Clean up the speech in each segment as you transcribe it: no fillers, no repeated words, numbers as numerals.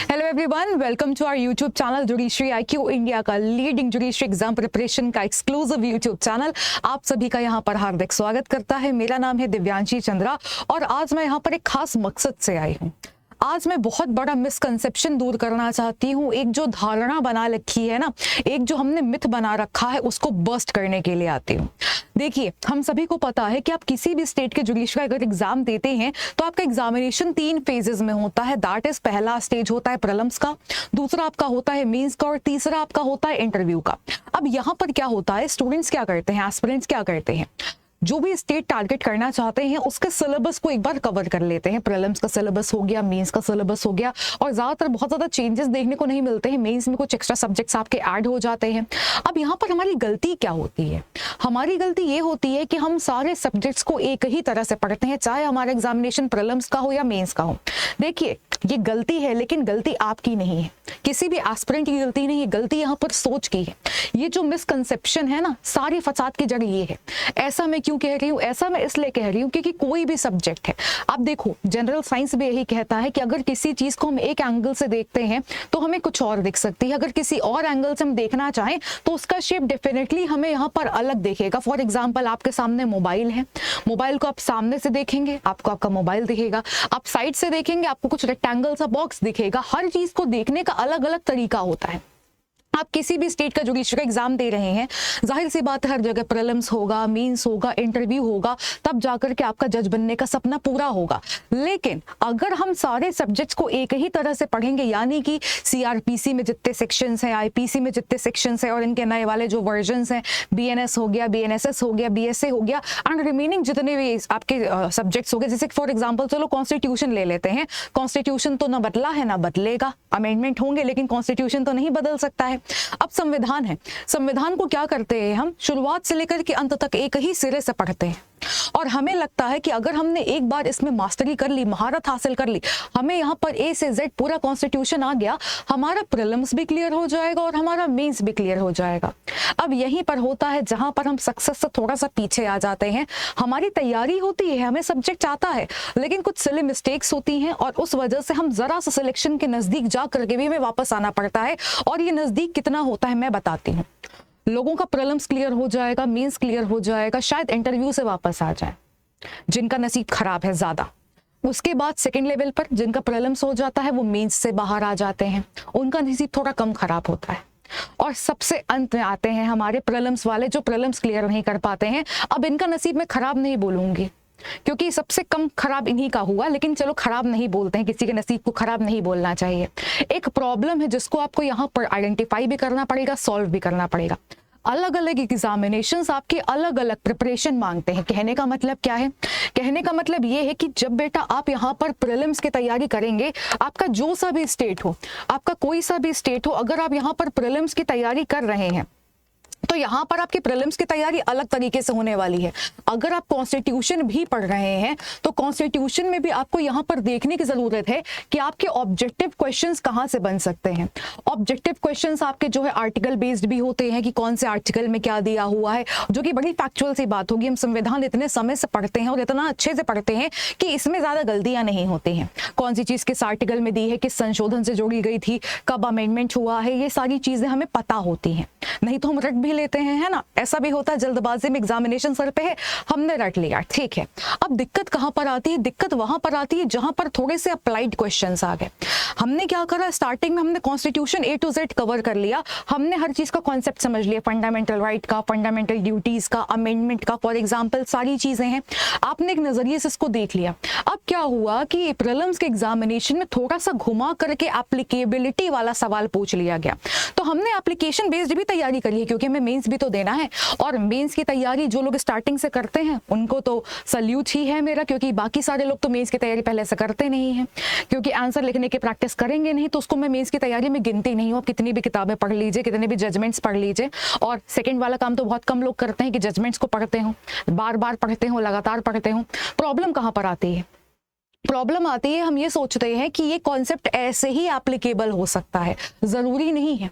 Hello everyone, welcome to our YouTube channel judiciary IQ, India का leading judiciary exam preparation का exclusive YouTube channel. आप सभी का यहाँ पर हार्दिक स्वागत करता है। मेरा नाम है दिव्यांशी चंद्रा और आज मैं यहाँ पर एक खास मकसद से आई हूँ। आज मैं बहुत बड़ा मिसकंसेप्शन दूर करना चाहती हूँ। एक जो धारणा बना रखी है ना, एक जो हमने मिथ बना रखा है, उसको बस्ट करने के लिए आती हूँ। देखिए, हम सभी को पता है कि आप किसी भी स्टेट के जुडिशरी का अगर एग्जाम देते हैं तो आपका एग्जामिनेशन 3 फेजेस में होता है। दैट इज, पहला स्टेज होता है प्रीलिम्स का, दूसरा आपका होता है मेंस का और तीसरा आपका होता है इंटरव्यू का। अब यहाँ पर क्या होता है, स्टूडेंट्स क्या करते हैं, एस्पिरेंट्स क्या करते हैं, जो भी स्टेट टारगेट करना चाहते हैं उसके सिलेबस को एक बार कवर कर लेते हैं। प्रीलिम्स का सिलेबस हो गया, मेंस का सिलेबस हो गया, और ज्यादातर बहुत ज्यादा चेंजेस देखने को नहीं मिलते हैं। मेंस में कुछ एक्स्ट्रा सब्जेक्ट्स आपके ऐड हो जाते हैं। अब यहाँ पर हमारी गलती क्या होती है? हमारी गलती ये होती है कि हम सारे सब्जेक्ट्स को एक ही तरह से पढ़ते हैं, चाहे हमारा एग्जामिनेशन प्रीलिम्स का हो या मेंस का हो। देखिए, ये गलती है, लेकिन गलती आपकी नहीं है, किसी भी एस्पिरेंट की गलती नहीं है, गलती यहाँ पर सोच की है। ये जो मिसकंसेप्शन है ना, सारी फसाद की जड़ ये है। ऐसा मैं क्यों कह रही हूँ? ऐसा मैं इसलिए कह रही हूँ क्योंकि कोई भी सब्जेक्ट है, आप देखो, जनरल साइंस भी यही कहता है कि अगर किसी चीज को हम एक एंगल से देखते हैं तो हमें कुछ और दिख सकती है, अगर किसी और एंगल से हम देखना चाहें तो उसका शेप डेफिनेटली हमें यहाँ पर अलग दिखेगा। फॉर एग्जाम्पल, आपके सामने मोबाइल है, मोबाइल को आप सामने से देखेंगे, आपको आपका मोबाइल दिखेगा, आप साइड से देखेंगे, आपको कुछ रेक्टेंगल सा बॉक्स दिखेगा। हर चीज को देखने का अलग अलग तरीका होता है। आप किसी भी स्टेट का जुडिशरी का एग्जाम दे रहे हैं, जाहिर सी बात है हर जगह प्रीलिम्स होगा, मेंस होगा, इंटरव्यू होगा, तब जाकर के आपका जज बनने का सपना पूरा होगा। लेकिन अगर हम सारे सब्जेक्ट्स को एक ही तरह से पढ़ेंगे, यानी कि सीआरपीसी में जितने सेक्शंस हैं, आईपीसी में जितने सेक्शंस हैं और इनके नए वाले जो वर्जन्स हैं, बीएनएस हो गया, बीएनएसएस हो गया, बीएसए हो गया, एंड रिमेनिंग जितने भी आपके सब्जेक्ट्स हो गए, जैसे फॉर एग्जाम्पल चलो कॉन्स्टिट्यूशन ले लेते हैं। कॉन्स्टिट्यूशन तो ना बदला है ना बदलेगा, अमेंडमेंट होंगे लेकिन कॉन्स्टिट्यूशन तो नहीं बदल सकता है। अब संविधान है, संविधान को क्या करते हैं हम, शुरुआत से लेकर के अंत तक एक ही सिरे से पढ़ते हैं और हमें लगता है कि अगर हमने एक बार इसमें मास्टरी कर ली, महारत हासिल कर ली, हमें यहाँ पर ए से जेड पूरा कॉन्स्टिट्यूशन आ गया, हमारा प्रीलिम्स भी क्लियर हो जाएगा और हमारा मेंस भी क्लियर हो जाएगा। अब यहीं पर होता है जहां पर हम सक्सेस से थोड़ा सा पीछे आ जाते हैं। हमारी तैयारी होती है, हमें सब्जेक्ट आता है, लेकिन कुछ सिली मिस्टेक्स होती हैं और उस वजह से हम जरा सा सिलेक्शन के नजदीक जा करके भी हमें वापस आना पड़ता है। और ये नजदीक कितना होता है मैं बताती हूँ। लोगों का प्रीलिम्स क्लियर हो जाएगा, मेंस क्लियर हो जाएगा, शायद इंटरव्यू से वापस आ जाए, जिनका नसीब खराब है ज्यादा। उसके बाद सेकंड लेवल पर जिनका प्रीलिम्स हो जाता है वो मेंस से बाहर आ जाते हैं, उनका नसीब थोड़ा कम खराब होता है। और सबसे अंत में आते हैं हमारे प्रीलिम्स वाले, जो प्रीलिम्स क्लियर नहीं कर पाते हैं। अब इनका नसीब मैं खराब नहीं बोलूंगी क्योंकि सबसे कम खराब इन्हीं का हुआ, लेकिन चलो खराब नहीं बोलते हैं, किसी के नसीब को खराब नहीं बोलना चाहिए। एक प्रॉब्लम है जिसको आपको यहाँ पर आइडेंटिफाई भी करना पड़ेगा, सॉल्व भी करना पड़ेगा। अलग अलग एग्जामिनेशंस आपके अलग अलग प्रिपरेशन मांगते हैं। कहने का मतलब क्या है? कहने का मतलब ये है कि जब बेटा आप यहाँ पर प्रीलिम्स की तैयारी करेंगे, आपका जो सा भी स्टेट हो, आपका कोई सा भी स्टेट हो, अगर आप यहाँ पर प्रीलिम्स की तैयारी कर रहे हैं तो यहाँ पर आपकी प्रीलिम्स की तैयारी अलग तरीके से होने वाली है। अगर आप कॉन्स्टिट्यूशन भी पढ़ रहे हैं तो कॉन्स्टिट्यूशन में भी आपको यहाँ पर देखने की जरूरत है कि आपके ऑब्जेक्टिव क्वेश्चंस कहाँ से बन सकते हैं। ऑब्जेक्टिव क्वेश्चंस आपके जो है आर्टिकल बेस्ड भी होते हैं कि कौन से आर्टिकल में क्या दिया हुआ है, जो कि बड़ी फैक्चुअल सी बात होगी। हम संविधान इतने समय से पढ़ते हैं और इतना अच्छे से पढ़ते हैं कि इसमें ज्यादा गलतियां नहीं होती हैं। कौन सी चीज किस आर्टिकल में दी है, किस संशोधन से जोड़ी गई थी, कब अमेंडमेंट हुआ है, ये सारी चीजें हमें पता होती हैं। नहीं तो हम रट भी लेते हैं, है ना। ऐसा भी होता है, जल्दबाजी में एग्जामिनेशन सर पे है, हमने रट लिया, ठीक है। अब दिक्कत कहां पर आती है? दिक्कत वहां पर आती है जहां पर थोड़े से अप्लाइड क्वेश्चंस आ गए। हमने क्या करा, स्टार्टिंग में हमने constitution A to Z cover कर लिया, हमने हर चीज का कॉन्सेप्ट समझ लिया, फंडामेंटल राइट का, फंडामेंटल ड्यूटीज का, अमेंडमेंट का, फॉर एग्जाम्पल सारी चीजें हैं। आपने एक नजरिए से इसको देख लिया। अब क्या हुआ कि प्रीलिम्स के एग्जामिनेशन में थोड़ा सा घुमा करके एप्लीकेबिलिटी वाला सवाल पूछ लिया गया। तो हमने एप्लीकेशन बेस्ड भी तैयारी करी है क्योंकि हमें मेंस भी तो देना है, और मेंस की तैयारी जो लोग स्टार्टिंग से करते हैं उनको तो सल्यूट ही है मेरा, क्योंकि बाकी सारे लोग तो मेंस की तैयारी पहले से करते नहीं हैं, क्योंकि आंसर लिखने की प्रैक्टिस करेंगे नहीं तो उसको मैं मेंस की तैयारी में गिनती नहीं हूँ। आप कितनी भी किताबें पढ़ लीजिए, कितने भी जजमेंट्स पढ़ लीजिए, और सेकंड वाला काम तो बहुत कम लोग करते हैं कि जजमेंट्स को पढ़ते हो, बार बार पढ़ते हो, लगातार पढ़ते हो। प्रॉब्लम कहाँ पर आती है? प्रॉब्लम आती है, हम ये सोचते हैं कि ये कॉन्सेप्ट ऐसे ही एप्लीकेबल हो सकता है, जरूरी नहीं है।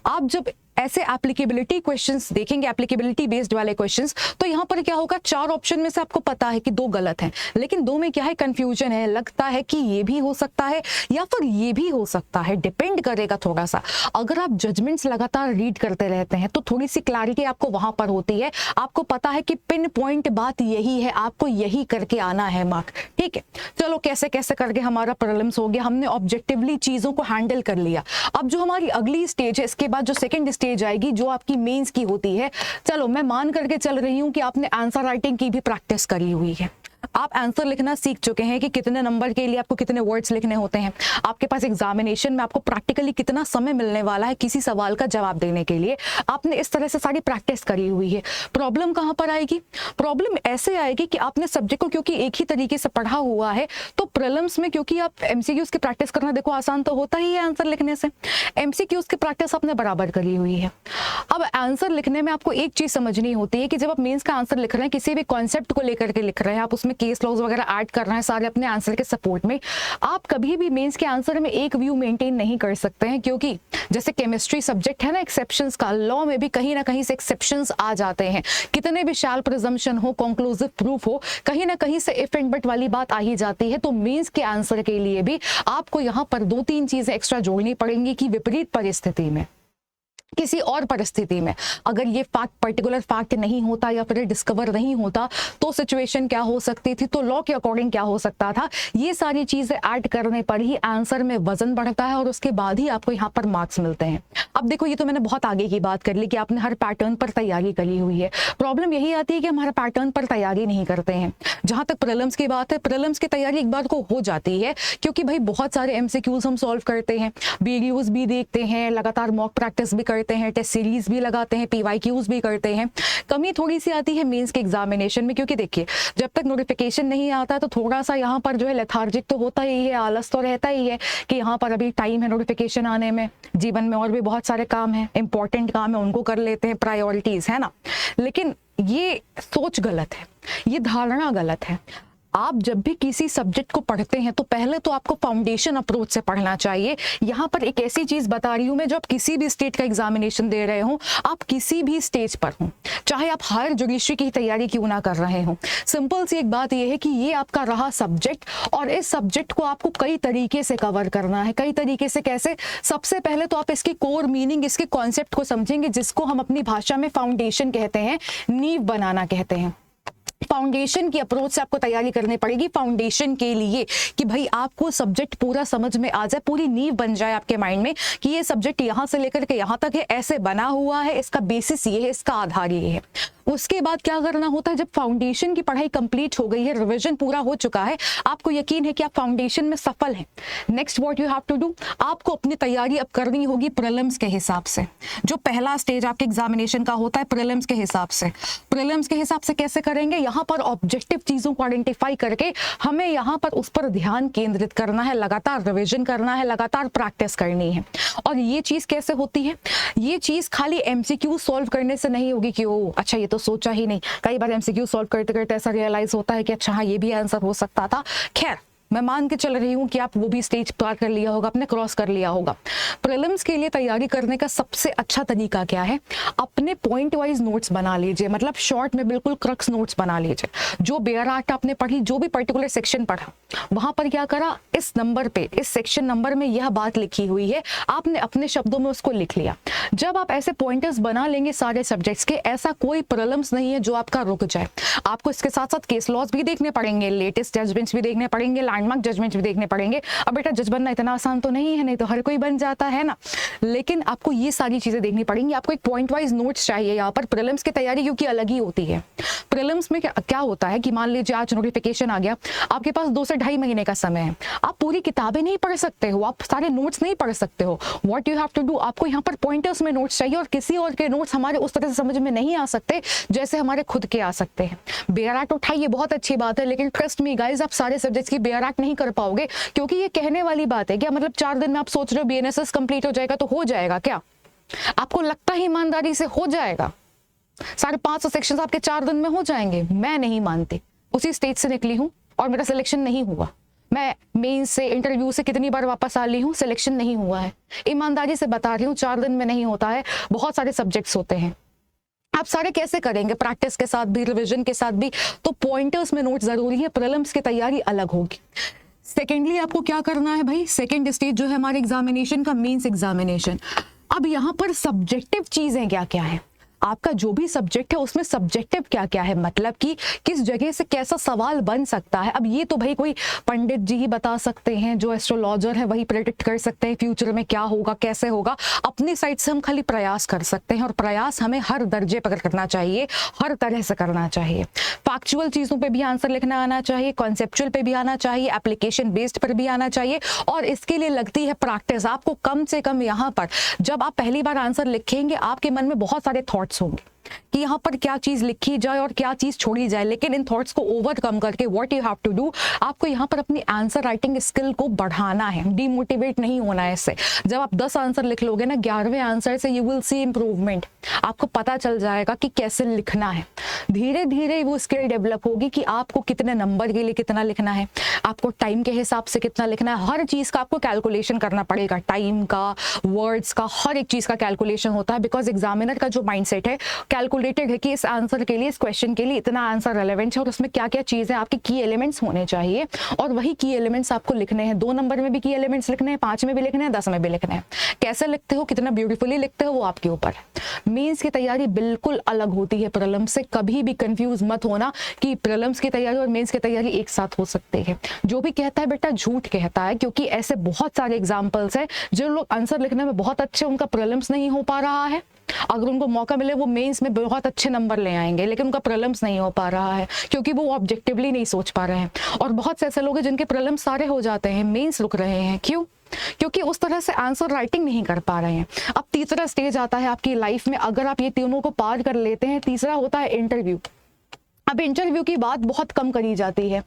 आप जब ऐसे एप्लीकेबिलिटी क्वेश्चंस देखेंगे, एप्लीकेबिलिटी बेस्ड वाले क्वेश्चंस, तो यहाँ पर क्या होगा, 4 ऑप्शन में से आपको पता है कि 2 गलत हैं, लेकिन 2 में क्या है, कंफ्यूजन है, लगता है कि ये भी हो सकता है या फिर ये भी हो सकता है, डिपेंड करेगा थोड़ा सा। अगर आप जजमेंट्स लगातार रीड करते रहते हैं तो थोड़ी सी क्लैरिटी आपको वहां पर होती है, आपको पता है कि पिन पॉइंट बात यही है, आपको यही करके आना है मार्क। ठीक है, चलो कैसे कैसे करके हमारा प्रीलिम्स हो गया, हमने ऑब्जेक्टिवली चीजों को हैंडल कर लिया। अब जो हमारी अगली स्टेज है, इसके बाद जो सेकंड स्टेज आएगी जो आपकी मेंस की होती है, चलो मैं मान करके चल रही हूं कि आपने आंसर राइटिंग की भी प्रैक्टिस करी हुई है, आप आंसर लिखना सीख चुके हैं कि कितने नंबर के लिए आपको कितने वर्ड्स लिखने होते हैं, आपके पास एग्जामिनेशन में आपको प्रैक्टिकली कितना समय मिलने वाला है किसी सवाल का जवाब देने के लिए, आपने इस तरह से सारी प्रैक्टिस करी हुई है। प्रॉब्लम कहां पर आएगी, प्रॉब्लम ऐसे आएगी कि आपने सब्जेक्ट को क्योंकि एक ही तरीके से पढ़ा हुआ है, तो प्रीलिम्स में क्योंकि आप एमसीक्यूज की प्रैक्टिस करना, देखो आसान तो होता ही है आंसर लिखने से, एमसीक्यूज की प्रैक्टिस आपने बराबर करी हुई है। अब आंसर लिखने में आपको एक चीज समझनी होती है कि जब आप मेंस का आंसर लिख रहे हैं, किसी भी कॉन्सेप्ट को लेकर के लिख रहे हैं, आप उसमें केस लॉज वगैरह ऐड कर रहे हैं सारे अपने आंसर के सपोर्ट में, आप कभी भी मेंस के आंसर में एक व्यू मेंटेन नहीं कर सकते हैं, क्योंकि जैसे केमिस्ट्री सब्जेक्ट है ना एक्सेप्शंस का, लॉ में भी कहीं ना कहीं से एक्सेप्शंस आ जाते हैं, कितने भी शैल प्रिजम्पशन हो, कंक्लूसिव प्रूफ हो, कहीं ना कहीं से इफ एंड बट वाली बात आ ही जाती है। तो मेंस के आंसर के लिए भी आपको यहां पर 2-3 चीजें एक्स्ट्रा जोड़नी पड़ेंगी कि विपरीत परिस्थिति में, किसी और परिस्थिति में अगर ये फैक्ट, पर्टिकुलर फैक्ट नहीं होता या फिर डिस्कवर नहीं होता तो सिचुएशन क्या हो सकती थी, तो लॉ के अकॉर्डिंग क्या हो सकता था, ये सारी चीजें ऐड करने पर ही आंसर में वजन बढ़ता है और उसके बाद ही आपको यहाँ पर मार्क्स मिलते हैं। अब देखो ये तो मैंने बहुत आगे की बात कर ली कि आपने हर पैटर्न पर तैयारी करी हुई है, प्रॉब्लम यही आती है कि हम हर पैटर्न पर तैयारी नहीं करते हैं। जहां तक प्रीलिम्स की बात है, प्रीलिम्स की तैयारी एक बार को हो जाती है क्योंकि भाई बहुत सारे एमसीक्यूज हम सॉल्व करते हैं, वीडियोज भी देखते हैं, लगातार मॉक प्रैक्टिस भी करते हैं, टेस्ट सीरीज भी लगाते हैं, पीवाईक्यूज भी करते हैं। कमी थोड़ी सी आती है मेंस के एग्जामिनेशन में, क्योंकि देखिए जब तक नोटिफिकेशन नहीं आता तो थोड़ा सा यहाँ पर जो है लेथार्जिक तो होता ही है, आलस तो रहता ही है कि यहाँ पर अभी टाइम है नोटिफिकेशन आने में, जीवन में और भी बहुत सारे काम हैं, इंपॉर्टेंट काम है, उनको कर लेते हैं, प्रायोरिटीज है ना। लेकिन ये सोच गलत है, ये धारणा गलत है। आप जब भी किसी सब्जेक्ट को पढ़ते हैं तो पहले तो आपको फाउंडेशन अप्रोच से पढ़ना चाहिए। यहाँ पर एक ऐसी चीज बता रही हूँ मैं, जो आप किसी भी स्टेट का एग्जामिनेशन दे रहे हो, आप किसी भी स्टेज पर हो, चाहे आप हायर जुडिशरी की तैयारी क्यों ना कर रहे हो, सिंपल सी एक बात यह है कि ये आपका रहा सब्जेक्ट और इस सब्जेक्ट को आपको कई तरीके से कवर करना है। कई तरीके से कैसे, सबसे पहले तो आप इसकी कोर मीनिंग, इसके कॉन्सेप्ट को समझेंगे, जिसको हम अपनी भाषा में फाउंडेशन कहते हैं, नींव बनाना कहते हैं। फाउंडेशन की अप्रोच से आपको तैयारी करनी पड़ेगी फाउंडेशन के लिए, कि भाई आपको सब्जेक्ट पूरा समझ में आ जाए, पूरी नींव बन जाए आपके माइंड में कि ये सब्जेक्ट यहाँ से लेकर के यहाँ तक है, ऐसे बना हुआ है, इसका बेसिस ये है, इसका आधार ये है। उसके बाद क्या करना होता है, जब फाउंडेशन की पढ़ाई कंप्लीट हो गई है, रिवीजन पूरा हो चुका है, आपको यकीन है कि आप फाउंडेशन में सफल हैं, next what you have to do, आपको अपनी तैयारी अब करनी होगी प्रीलिम्स के हिसाब से। जो पहला स्टेज आपके एग्जामिनेशन का होता है प्रीलिम्स के हिसाब से, प्रीलिम्स के हिसाब से कैसे करेंगे, यहाँ पर ऑब्जेक्टिव चीजों को आइडेंटिफाई करके हमें यहाँ पर उस पर ध्यान केंद्रित करना है, लगातार रिवीजन करना है, लगातार प्रैक्टिस करनी है। और ये चीज कैसे होती है, ये चीज खाली एमसीक्यू सॉल्व करने से नहीं होगी कि ओ अच्छा ये तो सोचा ही नहीं। कई बार एमसीक्यू सॉल्व करते करते ऐसा रियलाइज होता है कि अच्छा हाँ ये भी आंसर हो सकता था। खैर मैं मान के चल रही हूँ कि आप वो भी स्टेज पार कर लिया होगा, आपने क्रॉस कर लिया होगा। प्रीलिम्स के लिए तैयारी करने का सबसे अच्छा तरीका क्या है, अपने पॉइंट वाइज नोट्स बना लीजिए, मतलब शॉर्ट में बिल्कुल क्रक्स नोट्स बना लीजिए। जो बेयर आर्ट आपने पढ़ी, जो भी पर्टिकुलर सेक्शन पढ़ा, वहां पर क्या करा, इस नंबर पे, इस सेक्शन नंबर में यह बात लिखी हुई है, आपने अपने शब्दों में उसको लिख लिया। जब आप ऐसे पॉइंटर्स बना लेंगे सारे सब्जेक्ट्स के, ऐसा कोई प्रीलिम्स नहीं है जो आपका रुक जाए। आपको इसके साथ साथ केस लॉज भी देखने पड़ेंगे, लेटेस्ट जजमेंट्स भी देखने पड़ेंगे, लैंडमार्क जजमेंट्स भी देखने पड़ेंगे। अब बेटा जज बनना इतना आसान तो नहीं है, नहीं तो हर कोई बन जाता है ना, लेकिन आपको ये सारी चीजें देखनी पड़ेंगी। आपको एक पॉइंट वाइज नोट्स चाहिए यहाँ पर। प्रीलिम्स की तैयारी क्योंकि अलग ही होती है। प्रीलिम्स में क्या होता है कि मान लीजिए आज नोटिफिकेशन आ गया, आपके पास 2 से 2.5 महीने का समय है, आप पूरी किताबें नहीं पढ़ सकते हो, आप सारे नोट्स नहीं पढ़ सकते हो। What you have to do, आपको यहाँ पर पॉइंटर्स में नोट्स चाहिए, और किसी और के नोट्स हमारे उस तरह से समझ में नहीं आ सकते जैसे हमारे खुद के आ सकते हैं। बेयर आर्ट उठाइए, बहुत अच्छी बात है, लेकिन ट्रस्ट मी गाइज, आप सारे सब्जेक्ट्स की बेयर आर्ट नहीं कर पाओगे, क्योंकि ये कहने वाली बात है क्या, मतलब 4 दिन में आप सोच रहे हो बीएनएसएस कंप्लीट हो जाएगा, तो हो जाएगा क्या? आपको लगता है ईमानदारी से हो जाएगा? 550 सेक्शंस आपके 4 दिन में हो जाएंगे? मैं नहीं मानती। उसी स्टेज से निकली हूं और मेरा सिलेक्शन नहीं हुआ। मैं मेंस से, इंटरव्यू से कितनी बार वापस आ ली हूँ, सिलेक्शन नहीं हुआ है। ईमानदारी से बता रही हूँ, 4 दिन में नहीं होता है, बहुत सारे सब्जेक्ट्स होते हैं। आप सारे कैसे करेंगे, प्रैक्टिस के साथ भी, रिविजन के साथ भी, तो पॉइंटर्स में नोट जरूरी है। प्रीलिम्स की तैयारी अलग होगी। सेकेंडली आपको क्या करना है भाई, सेकेंड स्टेज जो है हमारे एग्जामिनेशन का, मेंस एग्जामिनेशन। अब यहाँ पर सब्जेक्टिव चीजें क्या क्या है, आपका जो भी सब्जेक्ट है उसमें सब्जेक्टिव क्या क्या है, मतलब कि किस जगह से कैसा सवाल बन सकता है। अब ये तो भाई कोई पंडित जी ही बता सकते हैं, जो एस्ट्रोलॉजर है वही प्रेडिक्ट कर सकते हैं फ्यूचर में क्या होगा, कैसे होगा। अपनी साइड से हम खाली प्रयास कर सकते हैं, और प्रयास हमें हर दर्जे पर करना चाहिए, हर तरह से करना चाहिए। फैक्चुअल चीज़ों पे भी आंसर लिखना आना चाहिए, कॉन्सेप्चुअल पे भी आना चाहिए, एप्लीकेशन बेस्ड पर भी आना चाहिए, और इसके लिए लगती है प्रैक्टिस। आपको कम से कम यहाँ पर जब आप पहली बार आंसर लिखेंगे, आपके मन में बहुत सारे थॉट्स होंगे कि यहाँ पर क्या चीज लिखी जाए और क्या चीज छोड़ी जाए, लेकिन इन थॉट्स को ओवरकम करके what you have to do, आपको यहाँ पर अपनी आंसर राइटिंग स्किल को बढ़ाना है, डिमोटिवेट नहीं होना है इससे। जब आप 10 आंसर लिख लोगे ना, 11वें आंसर से यू विल सी इंप्रूवमेंट, आपको पता चल जाएगा कि कैसे लिखना है। धीरे धीरे वो स्किल डेवलप होगी कि आपको कितने नंबर के लिए कितना लिखना है, आपको टाइम के हिसाब से कितना लिखना है। हर चीज का आपको कैलकुलेशन करना पड़ेगा, टाइम का, वर्ड्स का, हर एक चीज का कैलकुलेशन होता है, बिकॉज एग्जामिनर का जो माइंडसेट है कैलकुलेटेड है कि इस आंसर के लिए, इस क्वेश्चन के लिए इतना आंसर रेलेवेंट है, और उसमें क्या क्या चीजें आपके की एलिमेंट्स होने चाहिए, और वही की एलिमेंट्स आपको लिखने हैं। 2 नंबर में भी की एलिमेंट्स लिखने हैं, 5 में भी लिखने हैं, 10 में भी लिखने हैं। कैसे लिखते हो, कितना ब्यूटीफुली लिखते हो, वो आपके ऊपर है। मेंस की तैयारी बिल्कुल अलग होती है प्रीलिम्स से। कभी भी कंफ्यूज मत होना कि प्रीलिम्स की तैयारी और मेंस की तैयारी एक साथ हो सकती है। जो भी कहता है बेटा झूठ कहता है, क्योंकि ऐसे बहुत सारे एग्जाम्पल्स हैं जो लोग आंसर लिखने में बहुत अच्छे, उनका प्रीलिम्स नहीं हो पा रहा है। अगर उनको मौका मिले वो मेंस में बहुत अच्छे नंबर ले आएंगे, लेकिन उनका प्रीलिम्स नहीं हो पा रहा है, क्योंकि वो ऑब्जेक्टिवली नहीं सोच पा रहे हैं। और बहुत से ऐसे लोग हैं जिनके प्रीलिम्स सारे हो जाते हैं, मेंस रुक रहे हैं। क्यों? क्योंकि उस तरह से आंसर राइटिंग नहीं कर पा रहे हैं। अब तीसरा स्टेज आता है आपकी लाइफ में, अगर आप ये तीनों को पार कर लेते हैं, तीसरा होता है इंटरव्यू। अब इंटरव्यू की बात बहुत कम करी जाती है।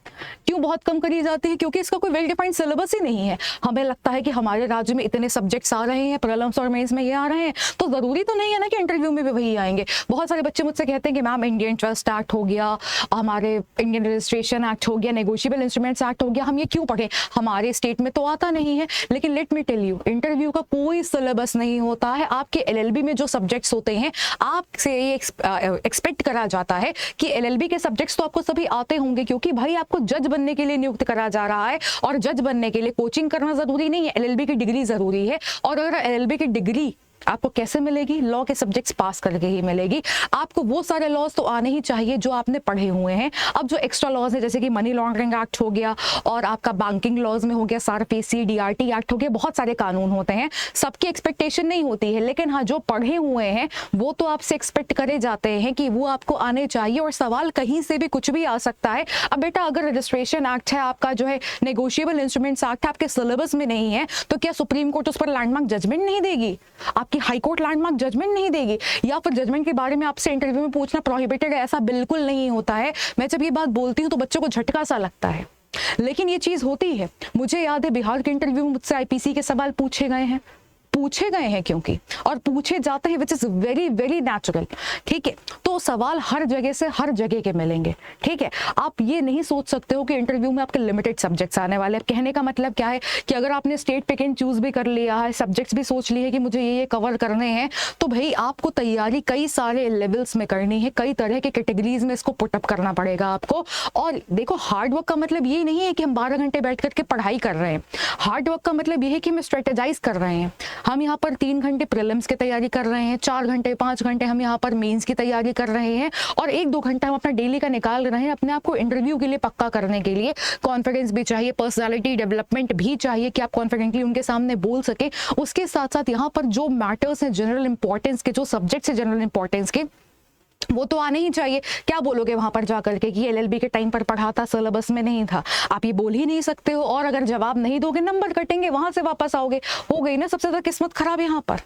क्यों बहुत कम करी जाती है? क्योंकि इसका कोई वेल डिफाइंड सिलेबस ही नहीं है। हमें लगता है कि हमारे राज्य में इतने सब्जेक्ट्स आ रहे हैं, प्रीलिम्स और मेंस में ये आ रहे हैं, तो जरूरी तो नहीं है ना कि इंटरव्यू में भी वही आएंगे। बहुत सारे बच्चे मुझसे कहते हैं कि मैम इंडियन ट्रस्ट एक्ट हो गया, हमारे इंडियन रजिस्ट्रेशन एक्ट हो गया, नेगोशिएबल इंस्ट्रूमेंट्स एक्ट हो गया, हम ये क्यों पढ़ें, हमारे स्टेट में तो आता नहीं है। लेकिन let me tell you, interview का कोई सिलेबस नहीं होता है। आपके LLB में जो सब्जेक्ट्स होते हैं, आपसे ये एक्सपेक्ट करा जाता है कि LLB के सब्जेक्ट्स तो आपको सभी आते होंगे, क्योंकि भाई आपको जज बनने के लिए नियुक्त करा जा रहा है, और जज बनने के लिए कोचिंग करना जरूरी नहीं है, LLB की डिग्री जरूरी है। और अगर LLB की डिग्री आपको कैसे मिलेगी? लॉ के सब्जेक्ट्स पास करके ही मिलेगी। आपको वो सारे लॉज तो आने ही चाहिए जो आपने पढ़े हुए हैं। अब जो एक्स्ट्रा लॉज है, जैसे कि मनी लॉन्ड्रिंग एक्ट हो गया, और आपका बैंकिंग लॉज में हो गया SARFAESI, DRT एक्ट हो गया, बहुत सारे कानून होते हैं, सबकी एक्सपेक्टेशन नहीं होती है। लेकिन हाँ, जो पढ़े हुए हैं वो तो आपसे एक्सपेक्ट करे जाते हैं कि वो आपको आने चाहिए, और सवाल कहीं से भी कुछ भी आ सकता है। अब बेटा अगर रजिस्ट्रेशन एक्ट है आपका, जो है नेगोशिएबल इंस्ट्रूमेंट्स एक्ट आपके सिलेबस में नहीं है, तो क्या सुप्रीम कोर्ट उस पर लैंडमार्क जजमेंट नहीं देगी? आपकी हाई कोर्ट लैंडमार्क जजमेंट नहीं देगी? या फिर जजमेंट के बारे में आपसे इंटरव्यू में पूछना प्रोहिबिटेड है? ऐसा बिल्कुल नहीं होता है। मैं जब ये बात बोलती हूँ तो बच्चों को झटका सा लगता है, लेकिन ये चीज होती है। मुझे याद है बिहार के इंटरव्यू में मुझसे IPC के सवाल पूछे गए हैं, क्योंकि, और पूछे जाते हैं, which is very very natural. ठीक है, तो सवाल हर जगह से हर जगह के मिलेंगे। ठीक है, आप ये नहीं सोच सकते हो कि इंटरव्यू में आपके लिमिटेड सब्जेक्ट्स आने वाले हैं। कहने का मतलब क्या है कि अगर आपने स्टेट पिक एंड चूज भी कर लिया है, सब्जेक्ट्स भी सोच लिए कि मुझे ये कवर करने हैं, तो भाई आपको तैयारी कई सारे लेवल्स में करनी है, कई तरह के कैटेगरीज में इसको पुटअप करना पड़ेगा आपको। और देखो, हार्ड वर्क का मतलब ये नहीं है कि हम 12 घंटे बैठ करके पढ़ाई कर रहे हैं। हार्ड वर्क का मतलब ये है कि हम स्ट्रेटेजाइज कर रहे हैं। हम यहाँ पर 3 घंटे प्रीलिम्स की तैयारी कर रहे हैं, 4 घंटे 5 घंटे हम यहाँ पर मेंस की तैयारी कर रहे हैं, और 1-2 घंटा हम अपना डेली का निकाल रहे हैं अपने आप को इंटरव्यू के लिए पक्का करने के लिए। कॉन्फिडेंस भी चाहिए, पर्सनालिटी डेवलपमेंट भी चाहिए कि आप कॉन्फिडेंटली उनके सामने बोल सके। उसके साथ साथ यहाँ पर जो मैटर्स हैं जनरल इंपॉर्टेंस के, जो सब्जेक्ट्स हैं जनरल इंपॉर्टेंस के, वो तो आने ही चाहिए। क्या बोलोगे वहां पर जाकर के कि LLB के टाइम पर पढ़ा था, सिलेबस में नहीं था? आप ये बोल ही नहीं सकते हो, और अगर जवाब नहीं दोगे नंबर कटेंगे, वहां से वापस आओगे। हो गई ना सबसे ज्यादा किस्मत खराब यहाँ पर।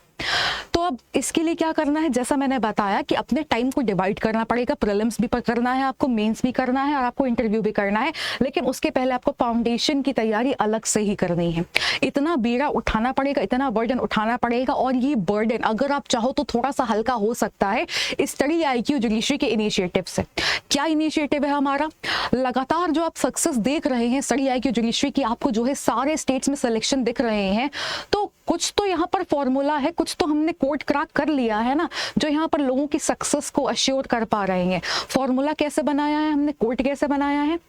तो अब इसके लिए क्या करना है, जैसा मैंने बताया कि अपने टाइम को डिवाइड करना पड़ेगा। प्रीलिम्स भी करना है आपको, मेंस भी करना है और आपको इंटरव्यू भी करना है, लेकिन उसके पहले आपको फाउंडेशन की तैयारी अलग से ही करनी है। इतना बीड़ा उठाना पड़ेगा, इतना बर्डन उठाना पड़ेगा, और ये बर्डन अगर आप चाहो तो थोड़ा सा हल्का हो सकता है स्टडी IQ जुडिशरी के इनिशिएटिव से। क्या इनिशिएटिव है हमारा? लगातार जो आप सक्सेस देख रहे हैं स्टडी IQ जुडिशरी की, आपको जो है सारे स्टेट्स में सिलेक्शन दिख रहे हैं, तो कुछ तो यहाँ पर फॉर्मूला है, कुछ तो हमने कोड क्रैक कर लिया है ना, जो यहाँ पर लोगों की सक्सेस को अश्योर कर पा रहे हैं। फॉर्मूला कैसे बनाया है हमने, कोड कैसे बनाया है?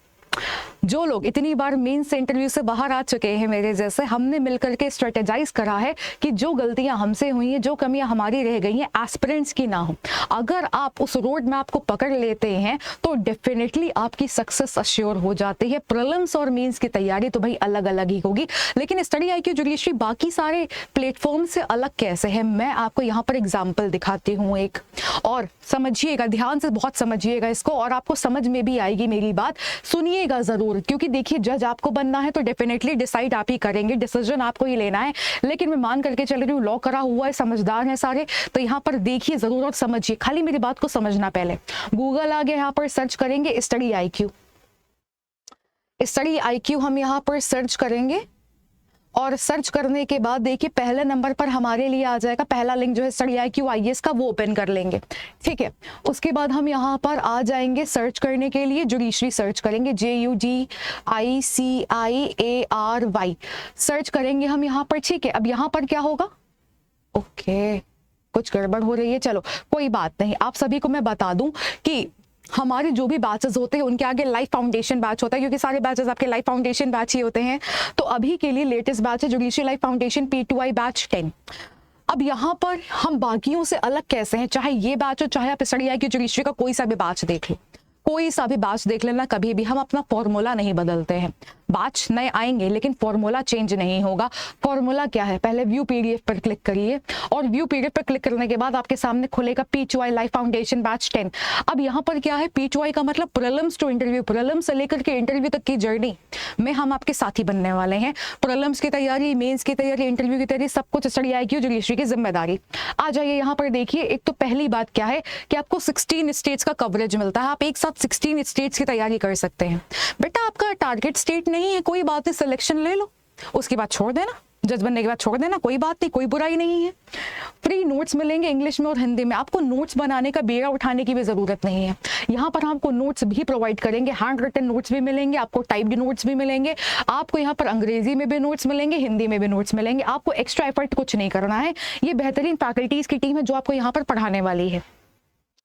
जो लोग इतनी बार मेंस से इंटरव्यू से बाहर आ चुके हैं मेरे जैसे, हमने मिलकर के स्ट्रेटेजाइज करा है कि जो गलतियां हमसे हुई हैं, जो कमियां हमारी रह गई हैं, एस्पिरेंट्स की ना हो। अगर आप उस रोड मैप को पकड़ लेते हैं तो डेफिनेटली आपकी सक्सेस अश्योर हो जाती है। प्रीलिम्स और मेंस की तैयारी तो भाई अलग अलग ही होगी, लेकिन स्टडी IQ जुडिशरी बाकी सारे प्लेटफॉर्म से अलग कैसे है, मैं आपको यहाँ पर एग्जाम्पल दिखाती हूँ एक, और समझिएगा ध्यान से, बहुत समझिएगा इसको, और आपको समझ में भी आएगी मेरी बात। सुनिएगा जरूर, क्योंकि देखिए जज आपको बनना है तो डेफिनेटली डिसाइड आप ही करेंगे, डिसीजन आपको ही लेना है, लेकिन मैं मान करके चल रही हूँ लॉ करा हुआ है, समझदार है सारे, तो यहाँ पर देखिए जरूर और समझिए, खाली मेरी बात को समझना। पहले गूगल आ गया, यहाँ पर सर्च करेंगे स्टडी IQ। स्टडी IQ हम यहाँ पर सर्च करेंगे, और सर्च करने के बाद देखिए पहले नंबर पर हमारे लिए आ जाएगा पहला लिंक जो है स्टडी IQ IAS का, वो ओपन कर लेंगे। ठीक है, उसके बाद हम यहाँ पर आ जाएंगे सर्च करने के लिए, जुडिशरी सर्च करेंगे, JUDICIARY सर्च करेंगे हम यहाँ पर। ठीक है, अब यहाँ पर क्या होगा, ओके कुछ गड़बड़ हो रही है, चलो कोई बात नहीं। आप सभी को मैं बता दूं कि हमारे जो भी बैचेस होते हैं उनके आगे लाइफ फाउंडेशन बैच होता है, क्योंकि सारे बैचेस आपके लाइफ फाउंडेशन बैच ही होते हैं। तो अभी के लिए लेटेस्ट बैच है judiciary life foundation P2I batch 10। अब यहाँ पर हम बाकियों से अलग कैसे हैं, चाहे ये बैच हो, चाहे आप स्टडी IQ जुडिशरी का कोई सा भी बैच देख लो, कोई सा भी बैच देख लेना, कभी भी हम अपना फॉर्मूला नहीं बदलते हैं। बैच नए आएंगे लेकिन फॉर्मूला चेंज नहीं होगा। फॉर्मूला क्या है, पहले व्यू PDF पर क्लिक करिए, और व्यू PDF पर क्लिक करने के बाद आपके सामने खुलेगा P2I लाइफ फाउंडेशन बैच 10। अब यहाँ पर क्या है, P2I का मतलब प्रीलिम्स टू इंटरव्यू, प्रीलिम्स से लेकर के इंटरव्यू तक की जर्नी में हम आपके साथी बनने वाले हैं। प्रीलिम्स की तैयारी, मेंस की तैयारी, इंटरव्यू की तैयारी, सब कुछ स्टडी IQ जुडिशरी की जिम्मेदारी। आ जाइए यहाँ पर देखिए, एक तो पहली बात क्या है कि आपको 16 स्टेट्स का कवरेज मिलता है, आप एक साथ 16 स्टेट्स की तैयारी कर सकते हैं। बेटा आपका टारगेट स्टेट नहीं है, कोई बात नहीं, सिलेक्शन ले लो, उसके बाद छोड़ देना, जज बनने के बाद छोड़ देना, कोई बात नहीं, कोई बुराई नहीं है। फ्री नोट्स मिलेंगे इंग्लिश में और हिंदी में, आपको नोट्स बनाने का बेड़ा उठाने की भी जरूरत नहीं है। यहाँ पर आपको नोट्स भी प्रोवाइड करेंगे, हैंड रिटन नोट्स भी मिलेंगे, आपको टाइप्ड नोट्स भी मिलेंगे, आपको यहाँ पर अंग्रेजी में भी नोट्स मिलेंगे, हिंदी में भी नोट्स मिलेंगे। आपको एक्स्ट्रा एफर्ट कुछ नहीं करना है, ये बेहतरीन फैकल्टीज की टीम है जो आपको यहाँ पर पढ़ाने वाली है।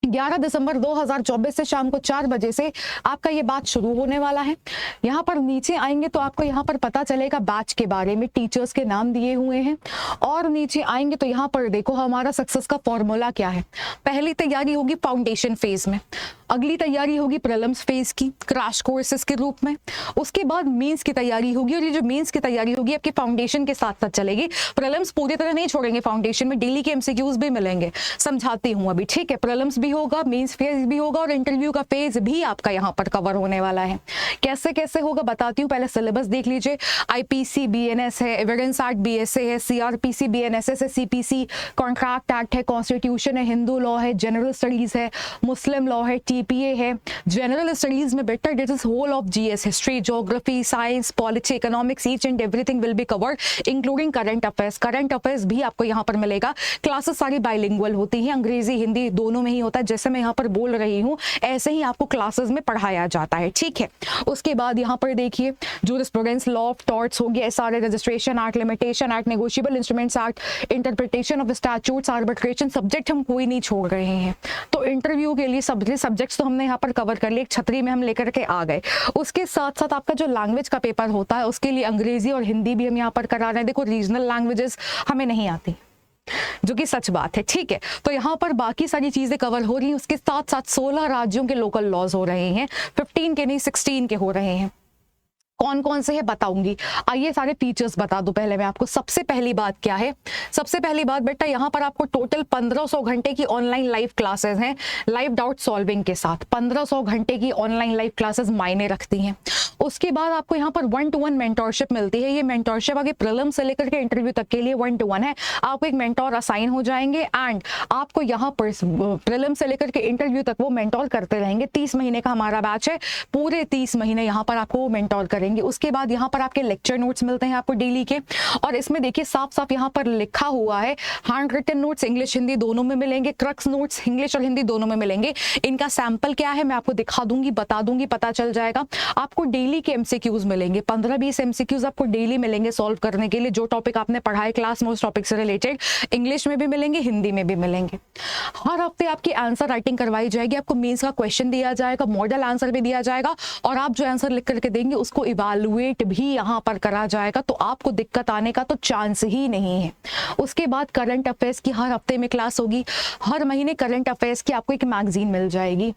11 दिसंबर 2024 से शाम को 4 बजे से आपका ये बैच शुरू होने वाला है। यहाँ पर नीचे आएंगे तो आपको यहाँ पर पता चलेगा बैच के बारे में, टीचर्स के नाम दिए हुए हैं, और नीचे आएंगे तो यहाँ पर देखो हमारा सक्सेस का फॉर्मूला क्या है। पहली तैयारी होगी फाउंडेशन फेज में, अगली तैयारी होगी प्रीलिम्स फेज की क्रैश कोर्सेज के रूप में, उसके बाद मेंस की तैयारी होगी, और ये जो मेंस की तैयारी होगी आपकी फाउंडेशन के साथ साथ चलेगी। प्रीलिम्स पूरी तरह नहीं छोड़ेंगे, फाउंडेशन में डेली के MCQs भी मिलेंगे, समझाती हूँ अभी। ठीक है, प्रीलिम्स भी होगा, मेंस फेज भी होगा, और इंटरव्यू का फेज भी आपका यहाँ पर कवर होने वाला है। कैसे कैसे होगा बताती हूँ, पहले सिलेबस देख लीजिए। IPC BNS है, एविडेंस एक्ट BSA है, CRPC BNSS है, CPC कॉन्ट्रैक्ट एक्ट है, कॉन्स्टिट्यूशन है, हिंदू लॉ है, जनरल स्टडीज है, मुस्लिम लॉ है, TPA है। जनरल स्टडीज में better this is whole of GS, history, geography, science, polity, economics, each and everything will be covered including current affairs. Current affairs भी आपको यहाँ पर मिलेगा। क्लासेस सारी बाइलिंगुअल होती हैं, अंग्रेजी हिंदी दोनों में ही होता है, जैसे मैं यहाँ पर बोल रही हूँ ऐसे ही आपको क्लासेस में पढ़ाया जाता है। ठीक है, उसके बाद यहाँ पर देखिए जूरिस्प्रूडेंस, लॉ ऑफ टॉर्ट्स हो गया, SRA registration act, limitation act, negotiable instruments act, interpretation of statutes, arbitration, subject हम कोई नहीं छोड़ रहे हैं। तो इंटरव्यू के लिए सब्जेक्ट्स तो हमने यहाँ पर कवर कर लिए, एक छतरी में हम लेकर के आ गए। उसके साथ साथ आपका जो लैंग्वेज का पेपर होता है उसके लिए अंग्रेजी और हिंदी भी हम यहाँ पर करा रहे हैं। देखो रीजनल लैंग्वेजेस हमें नहीं आती, जो कि सच बात है। ठीक है, तो यहाँ पर बाकी सारी चीजें कवर हो रही हैं। उसके साथ साथ 16 राज्यों के लोकल लॉज हो रहे हैं, 15 के नहीं 16 के हो रहे हैं। कौन कौन से है बताऊंगी। आइए सारे फीचर्स बता दूं पहले मैं आपको। सबसे पहली बात क्या है, सबसे पहली बात बेटा यहाँ पर आपको टोटल 1500 घंटे की ऑनलाइन लाइव क्लासेस हैं लाइव डाउट सॉल्विंग के साथ। 1500 घंटे की ऑनलाइन लाइव क्लासेस मायने रखती हैं। उसके बाद आपको यहाँ पर 1-to-1 मेंटोरशिप मिलती है। ये मेंटोरशिप आगे प्रीलिम से लेकर के इंटरव्यू तक के लिए 1-to-1 है। आपको एक मेंटोर असाइन हो जाएंगे एंड आपको यहाँ पर प्रीलिम से लेकर के इंटरव्यू तक वो मेंटोर करते रहेंगे। 30 महीने का हमारा बैच है, पूरे 30 महीने यहाँ पर आपको वो मेंटोर करेंगे। उसके बाद यहाँ पर आपके लेक्चर नोट्स मिलते हैं आपको डेली के, और इसमें देखिए साफ साफ यहाँ पर लिखा हुआ है hand written notes English Hindi दोनों में मिलेंगे, क्रक्स नोट्स इंग्लिश और हिंदी दोनों में मिलेंगे। इनका सैंपल क्या है मैं आपको दिखा दूंगी, बता दूंगी, पता चल जाएगा। आपको डेली के एमसीक्यूज मिलेंगे, 15-20 एमसीक्यूज आपको डेली मिलेंगे सॉल्व करने के लिए। जो टॉपिक आपने पढ़ा है क्लास में उस टॉपिक से रिलेटेड इंग्लिश में भी मिलेंगे, हिंदी में भी मिलेंगे। हर हफ्ते आपकी आंसर राइटिंग करवाई जाएगी। आपको मेंस का क्वेश्चन दिया जाएगा, मॉडल आंसर भी दिया जाएगा, और आप जो आंसर लिख करके देंगे उसको इवैल्यूएट भी यहाँ पर करा जाएगा। तो आपको दिक्कत आने का तो चांस ही नहीं है। उसके बाद करंट अफेयर्स की हर हफ्ते में क्लास होगी। हर महीने करंट अफेयर्स की आपको एक मैगजीन मिल जाएगी।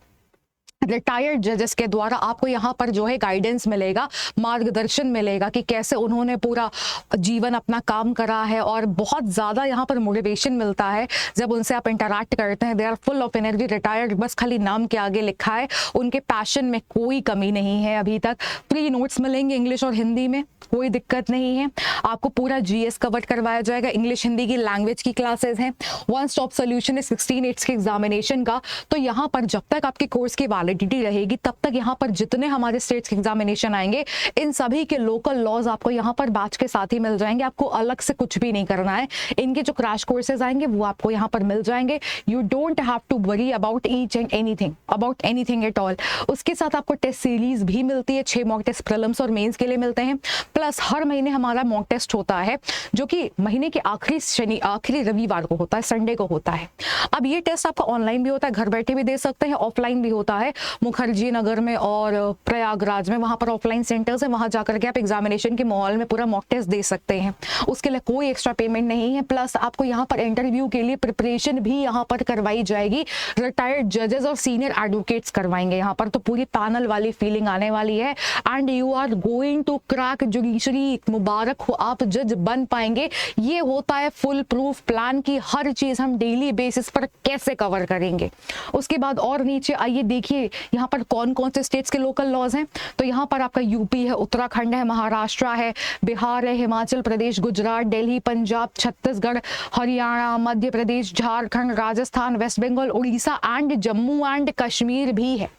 रिटायर्ड जजेस के द्वारा आपको यहाँ पर जो है गाइडेंस मिलेगा, मार्गदर्शन मिलेगा कि कैसे उन्होंने पूरा जीवन अपना काम करा है, और बहुत ज़्यादा यहाँ पर मोटिवेशन मिलता है जब उनसे आप इंटरैक्ट करते हैं। They are full of energy. Retired बस खाली नाम के आगे लिखा है, उनके पैशन में कोई कमी नहीं है अभी तक। फ्री नोट्स मिलेंगे इंग्लिश और हिंदी में, कोई दिक्कत नहीं है। आपको पूरा जीएस कवर करवाया जाएगा। इंग्लिश हिंदी की लैंग्वेज की क्लासेस हैं। वन स्टॉप सोल्यूशन है 16/8 के एग्जामिनेशन का। तो यहाँ पर जब तक आपके कोर्स की वैलिडिटी रहेगी तब तक यहाँ पर जितने हमारे स्टेट्स के एग्जामिनेशन आएंगे इन सभी के लोकल लॉज आपको यहाँ पर बैच के साथ ही मिल जाएंगे। आपको अलग से कुछ भी नहीं करना है। इनके जो क्रैश कोर्सेज आएंगे वो आपको यहाँ पर मिल जाएंगे। You don't have to worry about each and anything, about anything at all. उसके साथ आपको टेस्ट सीरीज भी मिलती है। 6 मॉक टेस्ट प्रीलिम्स और मेंस के लिए मिलते हैं। प्लस हर महीने हमारा मॉक टेस्ट होता है जो कि महीने के आखिरी रविवार को होता है, संडे को होता है। अब ये टेस्ट आपका ऑनलाइन भी होता है, घर बैठे भी दे सकते हैं, ऑफलाइन भी होता है। मुखर्जी नगर में और प्रयागराज में वहां पर ऑफलाइन सेंटर्स है, वहां जाकर के आप एग्जामिनेशन के माहौल में पूरा मॉक टेस्ट दे सकते हैं। उसके लिए कोई एक्स्ट्रा पेमेंट नहीं है। प्लस आपको यहाँ पर इंटरव्यू के लिए प्रिपरेशन भी यहाँ पर करवाई जाएगी। रिटायर्ड जजेस और सीनियर एडवोकेट्स करवाएंगे यहाँ पर, तो पूरी पैनल वाली फीलिंग आने वाली है। And you are going to crack judiciary. मुबारक हो, आप जज बन पाएंगे। ये होता है फुल प्रूफ प्लान की हर चीज हम डेली बेसिस पर कैसे कवर करेंगे। उसके बाद और नीचे आइए देखिए यहाँ पर कौन कौन से स्टेट्स के लोकल लॉज हैं। तो यहाँ पर आपका यूपी है, उत्तराखंड है, महाराष्ट्र है, बिहार है, Himachal Pradesh, Gujarat, Delhi, Punjab, Chhattisgarh, Haryana, Madhya Pradesh, Jharkhand, Rajasthan, West Bengal, Orissa and Jammu and Kashmir भी है।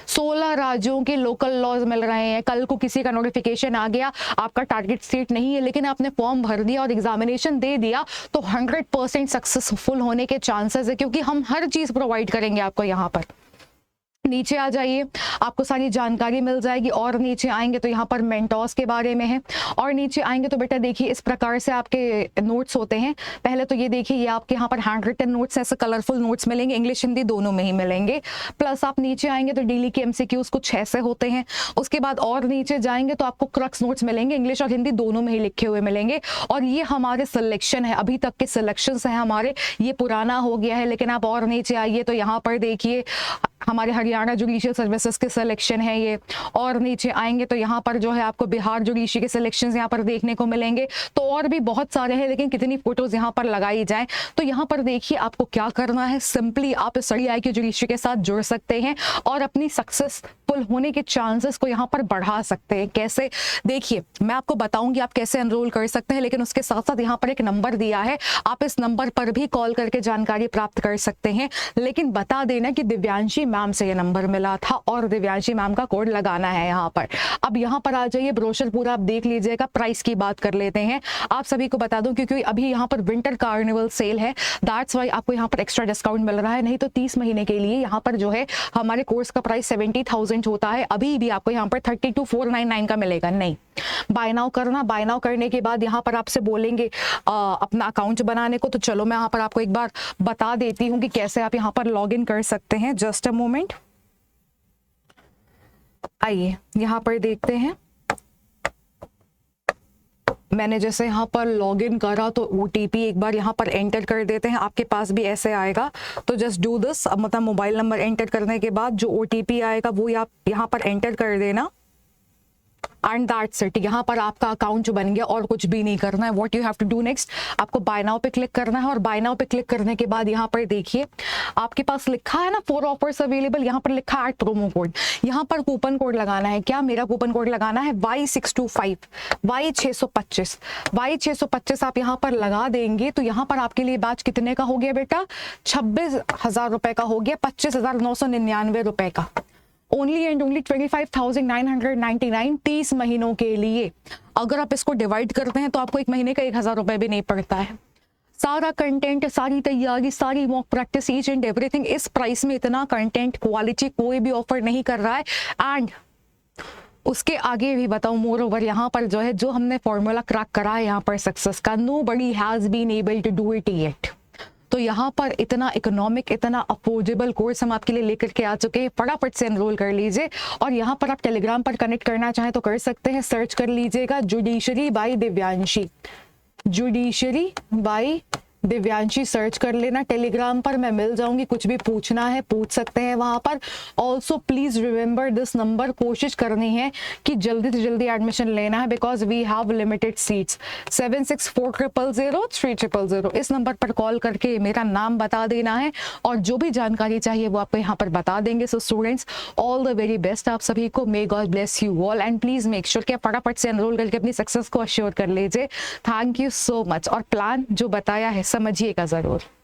16 राज्यों के लोकल लॉज मिल रहे हैं। कल को किसी का नोटिफिकेशन आ गया, आपका टारगेट स्टेट नहीं है लेकिन आपने फॉर्म भर दिया और एग्जामिनेशन दे दिया, तो 100% सक्सेसफुल होने के चांसेस है, क्योंकि हम हर चीज प्रोवाइड करेंगे आपको यहाँ पर। नीचे आ जाइए, आपको सारी जानकारी मिल जाएगी। और नीचे आएंगे तो यहाँ पर मेंटोर्स के बारे में है। और नीचे आएंगे तो बेटा देखिए इस प्रकार से आपके नोट्स होते हैं। पहले तो ये देखिए, ये आपके यहाँ पर हैंड रिटन नोट्स, ऐसे कलरफुल नोट्स मिलेंगे, इंग्लिश हिंदी दोनों में ही मिलेंगे। प्लस आप नीचे आएंगे तो डेली के एमसीक्यूज कुछ ऐसे होते हैं। उसके बाद और नीचे जाएंगे तो आपको क्रक्स नोट्स मिलेंगे, इंग्लिश और हिंदी दोनों में ही लिखे हुए मिलेंगे। और ये हमारे सिलेक्शन है, अभी तक के सिलेक्शन है हमारे, ये पुराना हो गया है। लेकिन आप और नीचे आइए तो यहाँ पर देखिए हमारे हरियाणा जुडिशियल सर्विसेज के सिलेक्शन है ये। और नीचे आएंगे तो यहाँ पर जो है आपको बिहार जुडिशरी के सिलेक्शंस यहाँ पर देखने को मिलेंगे। तो और भी बहुत सारे हैं, लेकिन कितनी फोटोज यहाँ पर लगाई जाए। तो यहाँ पर देखिए आपको क्या करना है, सिंपली आप स्टडी IQ जुडिशरी के साथ जुड़ सकते हैं और अपनी सक्सेसफुल होने के चांसेस को यहाँ पर बढ़ा सकते हैं। कैसे, देखिए मैं आपको बताऊंगी आप कैसे एनरोल कर सकते हैं, लेकिन उसके साथ साथ यहाँ पर एक नंबर दिया है, आप इस नंबर पर भी कॉल करके जानकारी प्राप्त कर सकते हैं। लेकिन बता देना कि दिव्यांशी मैम से ये नंबर मिला था और दिव्यांशी मैम का कोड लगाना है यहाँ पर। अब यहाँ पर आ जाइए, ब्रोशर पूरा आप देख लीजिएगा। प्राइस की बात कर लेते हैं। आप सभी को बता दूं क्योंकि अभी यहाँ पर विंटर कार्निवल सेल है, दैट्स वाई आपको यहाँ पर एक्स्ट्रा डिस्काउंट मिल रहा है। नहीं तो 30 महीने के लिए यहाँ पर जो है हमारे कोर्स का प्राइस 70,000 होता है, अभी भी आपको यहाँ पर 32,499 का मिलेगा। नहीं, बाय नाउ करना। बाय नाउ करने के बाद यहाँ पर आपसे बोलेंगे अपना अकाउंट बनाने को। तो चलो मैं यहाँ पर आपको एक बार बता देती हूँ कि कैसे आप यहाँ पर लॉग इन कर सकते हैं। जस्ट अ मोमेंट, आइए यहाँ पर देखते हैं। मैंने जैसे यहाँ पर लॉगिन करा तो OTP एक बार यहाँ पर एंटर कर देते हैं, आपके पास भी ऐसे आएगा। तो जस्ट डू दिस, मतलब मोबाइल नंबर एंटर करने के बाद जो OTP आएगा वो आप यहाँ पर एंटर कर देना। And that's it. यहाँ पर आपका अकाउंट जो बन गया और कुछ भी नहीं करना है। What you have to do next, आपको बाय नाउ पे क्लिक करना है और बाय नाउ पे क्लिक करने के बाद यहाँ पर देखिए आपके पास लिखा है ना 4 ऑफर्स अवेलेबल, यहाँ पर लिखा है प्रोमो कोड। यहाँ पर कूपन कोड लगाना है। क्या, मेरा कूपन कोड लगाना है Y625 Y625 Y625 आप यहाँ पर लगा देंगे तो यहाँ पर आपके लिए बैच कितने का हो गया बेटा, 26,000 रुपए का हो गया, 25,999 रुपए का। ओनली एंड ओनली 25,999 30 महीनों के लिए। अगर आप इसको डिवाइड करते हैं तो आपको एक महीने का 1,000 रुपए भी नहीं पड़ता है। सारा कंटेंट, सारी तैयारी, सारी mock practice, each and everything इस प्राइस में। इतना कंटेंट क्वालिटी कोई भी ऑफर नहीं कर रहा है। एंड उसके आगे भी बताऊं, मोर ओवर यहाँ पर जो है, जो हमने फॉर्मूला क्रैक करा है यहाँ पर सक्सेस का, nobody has been able to do it yet. तो यहाँ पर इतना इकोनॉमिक, इतना अफोर्डेबल कोर्स हम आपके लिए लेकर के आ चुके हैं। फटाफट से एनरोल कर लीजिए। और यहाँ पर आप टेलीग्राम पर कनेक्ट करना चाहें तो कर सकते हैं। सर्च कर लीजिएगा judiciary by Divyanshi, judiciary by Divyanshi search कर लेना। टेलीग्राम पर मैं मिल जाऊंगी, कुछ भी पूछना है पूछ सकते हैं वहां पर। Also please remember this number, कोशिश करनी है कि जल्दी से जल्दी एडमिशन लेना है because we have limited seats. 76400300 इस नंबर पर कॉल करके मेरा नाम बता देना है और जो भी जानकारी चाहिए वो आपको यहाँ पर बता देंगे। So students, all the very best आप सभी को। May God bless you all and please make sure कि फटाफट से एनरोल करके अपनी सक्सेस को अश्योर कर लीजिए। Thank you so much. और प्लान जो बताया है समझिएगा जरूर।